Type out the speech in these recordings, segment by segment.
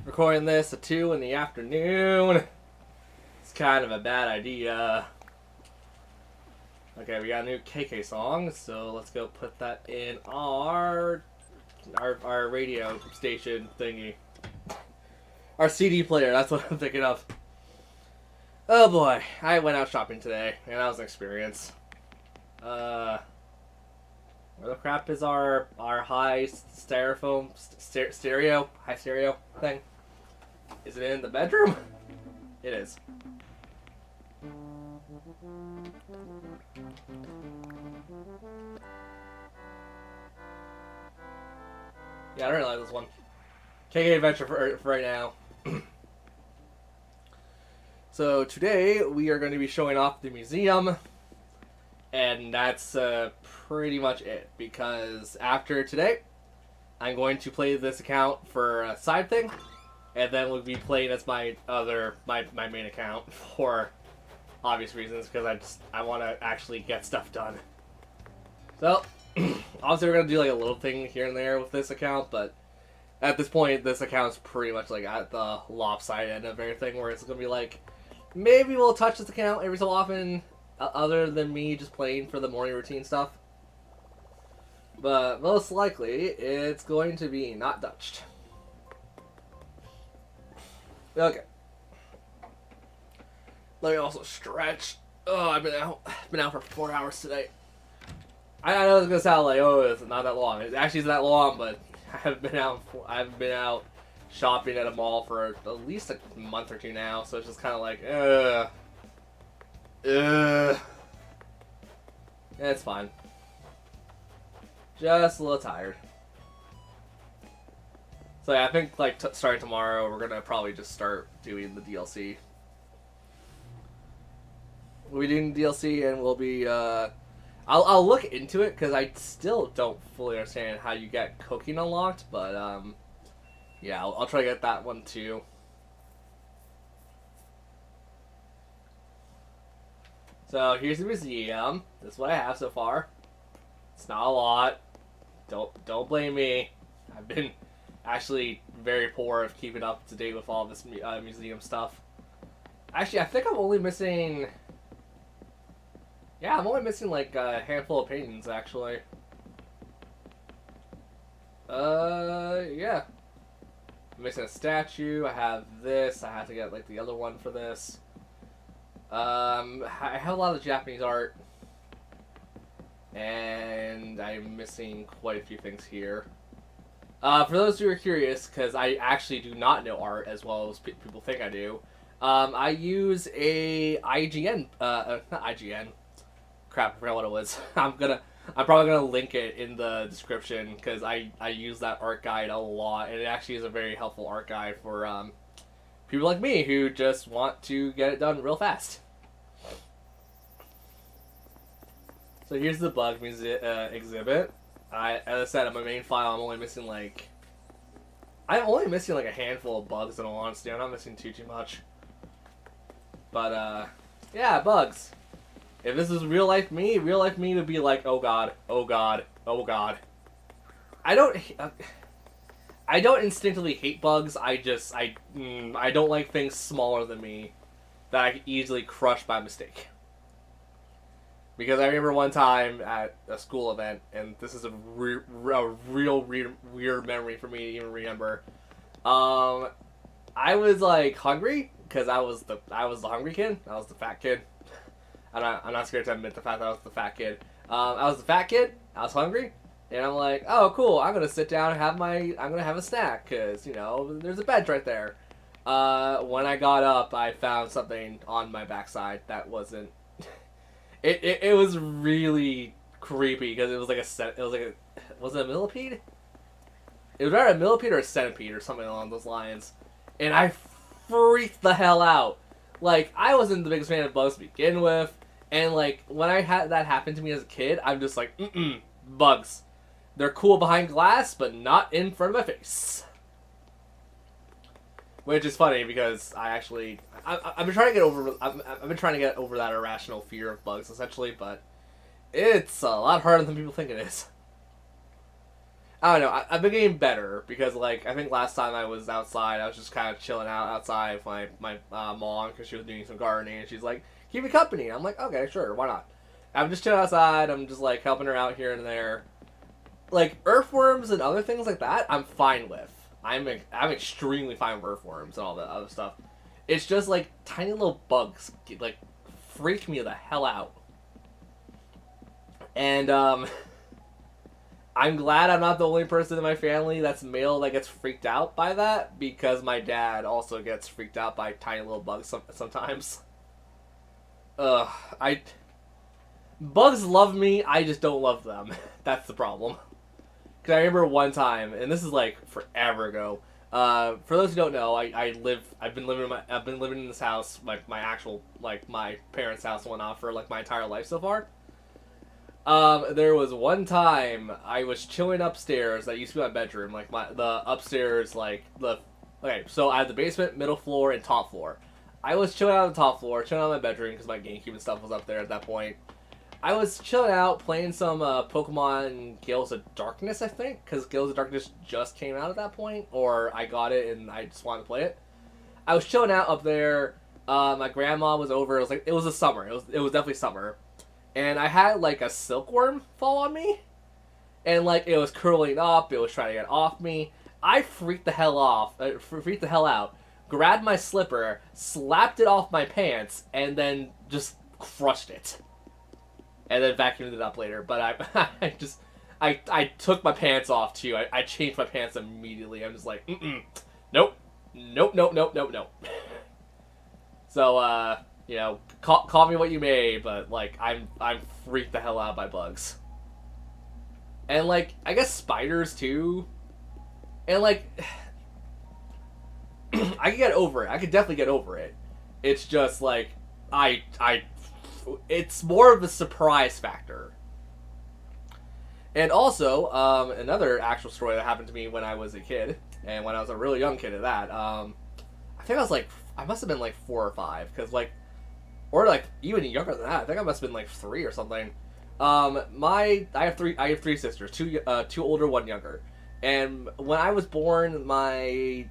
Recording this at 2 in the afternoon. It's kind of a bad idea. Okay, we got a new KK song, so let's go put that in our radio station thingy. Our CD player, that's what I'm thinking of. Oh boy, I went out shopping today, and that was an experience. Where the crap is our high styrofoam stereo thing? Is it in the bedroom? It is. Yeah, I don't really like this one. KK Adventure for right now. So today we are going to be showing off the museum, and that's pretty much it. Because after today, I'm going to play this account for a side thing, and then we'll be playing as my main account for obvious reasons. Because I want to actually get stuff done. So obviously we're gonna do like a little thing here and there with this account, but at this point, this account's pretty much like at the lopsided end of everything, where it's gonna be like, maybe we'll touch this account every so often, other than me just playing for the morning routine stuff. But most likely, it's going to be not touched. Okay. Let me also stretch. Oh, I've been out for 4 hours today. I know it's gonna sound like, oh, it's not that long. It actually isn't that long, but I've been out shopping at a mall for at least a month or two now, so it's just kind of like, yeah, it's fine. Just a little tired. So yeah, I think like starting tomorrow, we're gonna probably just start doing the DLC. We'll be doing the DLC, and we'll be I'll look into it, because I still don't fully understand how you get cooking unlocked, but yeah, I'll try to get that one too. So here's the museum. This is what I have so far. It's not a lot. Don't blame me. I've been actually very poor of keeping up to date with all this museum stuff. Actually, I think I'm only missing... Yeah, I'm only missing like a handful of paintings, actually. Yeah. I'm missing a statue. I have this. I have to get like the other one for this. I have a lot of Japanese art. And I'm missing quite a few things here. For those who are curious, because I actually do not know art as well as people think I do, I use a IGN, not IGN. Crap, I forgot what it was. I'm probably gonna link it in the description, because I use that art guide a lot, and it actually is a very helpful art guide for people like me who just want to get it done real fast. So here's the bug exhibit. As I said, on my main file, I'm only missing like a handful of bugs. In all honesty, I'm not missing too much. But yeah, bugs. If this is real life me would be like, oh god, oh god, oh god. I don't instinctively hate bugs. I don't like things smaller than me that I could easily crush by mistake. Because I remember one time at a school event, and this is a real weird memory for me to even remember. I was like hungry because I was the hungry kid. I was the fat kid. I'm not scared to admit the fact that I was the fat kid. I was the fat kid. I was hungry, and I'm like, oh cool. I'm gonna sit down and I'm gonna have a snack, because you know there's a bench right there. When I got up, I found something on my backside that wasn't. It was really creepy, because it was like was it a millipede? It was either a millipede or a centipede or something along those lines, and I freaked the hell out. Like, I wasn't the biggest fan of bugs to begin with, and like when I had that happen to me as a kid, I'm just like, bugs. They're cool behind glass, but not in front of my face. Which is funny, because I've been trying to get over I've been trying to get over that irrational fear of bugs, essentially, but it's a lot harder than people think it is. I don't know. I've been getting better because, like, I think last time I was outside, I was just kind of chilling out outside with my mom because she was doing some gardening, and she's like, "Keep me company." I'm like, "Okay, sure, why not?" I'm just chilling outside. I'm just like helping her out here and there. Like earthworms and other things like that, I'm fine with. I'm extremely fine with earthworms and all that other stuff. It's just like tiny little bugs like freak me the hell out. And I'm glad I'm not the only person in my family that's male that gets freaked out by that, because my dad also gets freaked out by tiny little bugs sometimes. Ugh, I bugs love me. I just don't love them. That's the problem. Because I remember one time, and this is like forever ago. For those who don't know, I've been living in this house, like my actual, like my parents' house and whatnot, for like my entire life so far. There was one time I was chilling upstairs. That used to be my bedroom, like the upstairs, like the okay. So I had the basement, middle floor, and top floor. I was chilling out on the top floor, chilling out in my bedroom because my GameCube and stuff was up there at that point. I was chilling out, playing some Pokemon Gales of Darkness, I think, because Gales of Darkness just came out at that point, or I got it and I just wanted to play it. I was chilling out up there. My grandma was over. It was the summer. It was definitely summer, and I had like a silkworm fall on me, and like it was curling up. It was trying to get off me. I freaked the hell freaked the hell out. Grabbed my slipper, slapped it off my pants, and then just crushed it. And then vacuumed it up later. But I took my pants off too. I changed my pants immediately. I'm just like, nope, nope, nope, nope, nope, nope. So, you know, call me what you may, but like I'm freaked the hell out by bugs. And like I guess spiders too. And like I could get over it. I could definitely get over it. It's just like it's more of a surprise factor. And also, another actual story that happened to me when I was a kid, and when I was a really young kid at that. I think I must have been like 4 or 5, or like even younger than that. I think I must have been like 3 or something. I have three sisters, two older, one younger. And when I was born, my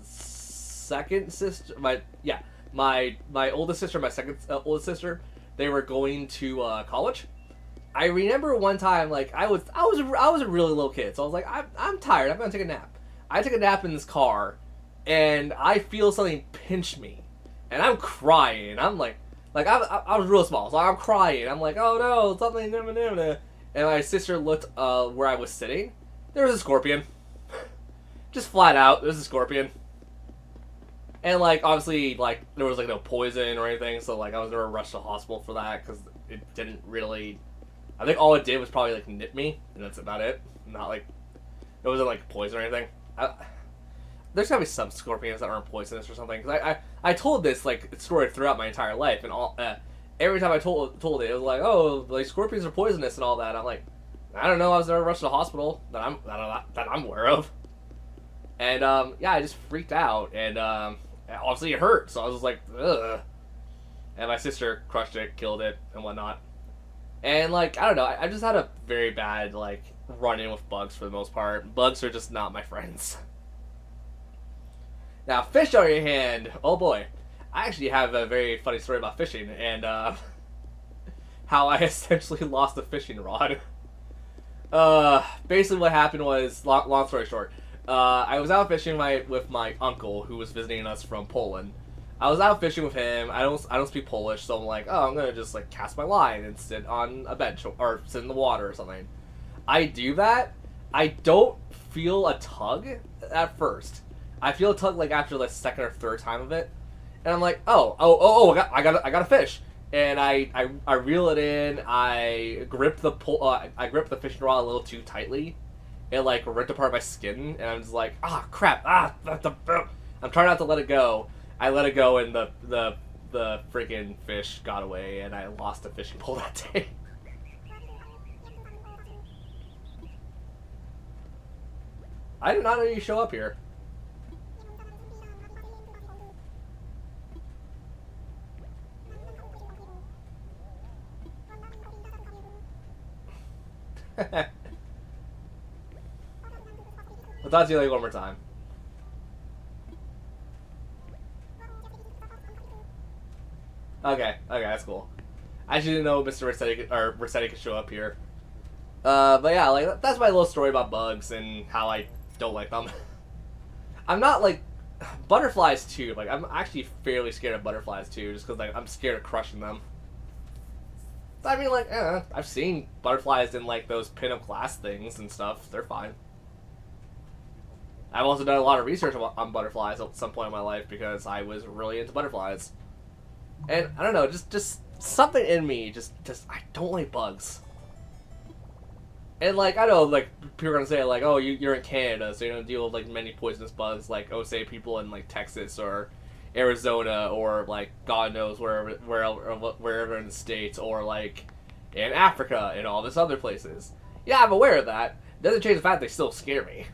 second sister, my oldest sister, my second oldest sister, they were going to college. I remember one time, like I was a really little kid, so I was like, I'm tired. I'm gonna take a nap. I took a nap in this car, and I feel something pinch me, and I'm crying. I'm like I was real small, so I'm crying. I'm like, oh no, something. And my sister looked where I was sitting. There was a scorpion, just flat out. There was a scorpion. And, like, obviously, like, there was, like, no poison or anything, so, like, I was never rushed to the hospital for that, because it didn't really... I think all it did was probably, like, nip me, and that's about it. Not, like... It wasn't, like, poison or anything. There's gotta be some scorpions that aren't poisonous or something, because I told this, like, story throughout my entire life, and every time I told it, it was like, oh, like, scorpions are poisonous and all that. I'm like, I don't know, I was never rushed to the hospital that I'm aware of. And, yeah, I just freaked out, and, obviously it hurt, so I was like, ugh. And my sister crushed it, killed it, and whatnot. And, like, I don't know, I just had a very bad, like, run-in with bugs for the most part. Bugs are just not my friends. Now, fish on your hand, oh boy. I actually have a very funny story about fishing, and, how I essentially lost a fishing rod. Basically what happened was, long story short, I was out fishing with my uncle who was visiting us from Poland. I was out fishing with him. I don't speak Polish, so I'm like, oh, I'm gonna just like cast my line and sit on a bench or sit in the water or something. I do that. I don't feel a tug at first. I feel a tug like after the second or third time of it, and I'm like, oh, I got a fish. And I reel it in. I grip the fishing rod a little too tightly. It like ripped apart my skin, and I'm just like, crap, I'm trying not to let it go. I let it go, and the freaking fish got away, and I lost a fishing pole that day. I did not know you show up here. talk to you like one more time. Okay, that's cool. I actually didn't know Mr. Rossetti could show up here. But yeah, like that's my little story about bugs and how I don't like them. I'm not like butterflies too. Like I'm actually fairly scared of butterflies too, just because like I'm scared of crushing them. I mean, like, I've seen butterflies in like those pinup glass things and stuff. They're fine. I've also done a lot of research on butterflies at some point in my life because I was really into butterflies. And I don't know, just something in me, just I don't like bugs. And like I know, like people are gonna say like, oh, you're in Canada, so you don't deal with like many poisonous bugs, like say people in like Texas or Arizona or like God knows wherever in the States or like in Africa and all this other places. Yeah, I'm aware of that. Doesn't change the fact they still scare me.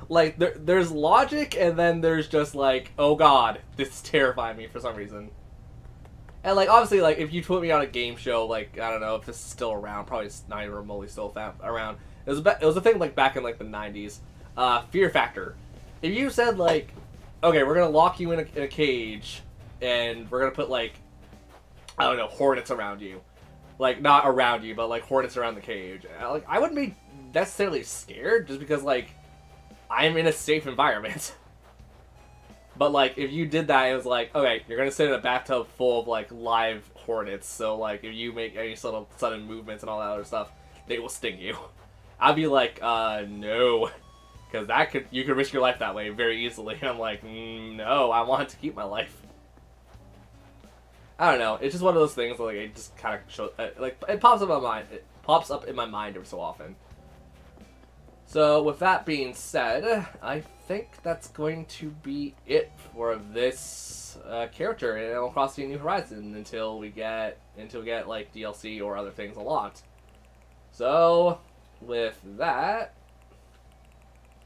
Like there's logic and then there's just like, oh God, this is terrifying me for some reason. And like obviously like if you put me on a game show, like I don't know if this is still around, probably it's not even remotely still around. It was a thing like back in like the 90s. Fear Factor. If you said like, okay, we're gonna lock you in a cage, and we're gonna put like, I don't know, hornets around you, like not around you, but like hornets around the cage. Like I wouldn't be necessarily scared just because like I'm in a safe environment. But like if you did that, it was like, okay, you're gonna sit in a bathtub full of like live hornets, so like if you make any sort of sudden movements and all that other stuff, they will sting you. I'd be like, no. Because you could risk your life that way very easily. I'm like, no, I want to keep my life. I don't know. It's just one of those things where like it just kind of shows, like it pops up in my mind. It pops up in my mind every so often. So with that being said, I think that's going to be it for this character in Animal Crossing: New Horizons until we get like DLC or other things a lot. So with that,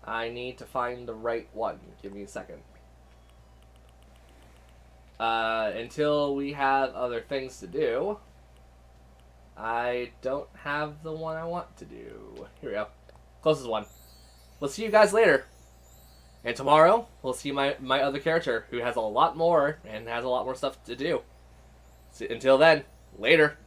I need to find the right one. Give me a second. Until we have other things to do, I don't have the one I want to do. Here we go. Closest one. We'll see you guys later. And tomorrow, we'll see my other character, who has a lot more, and has a lot more stuff to do. So, until then, later.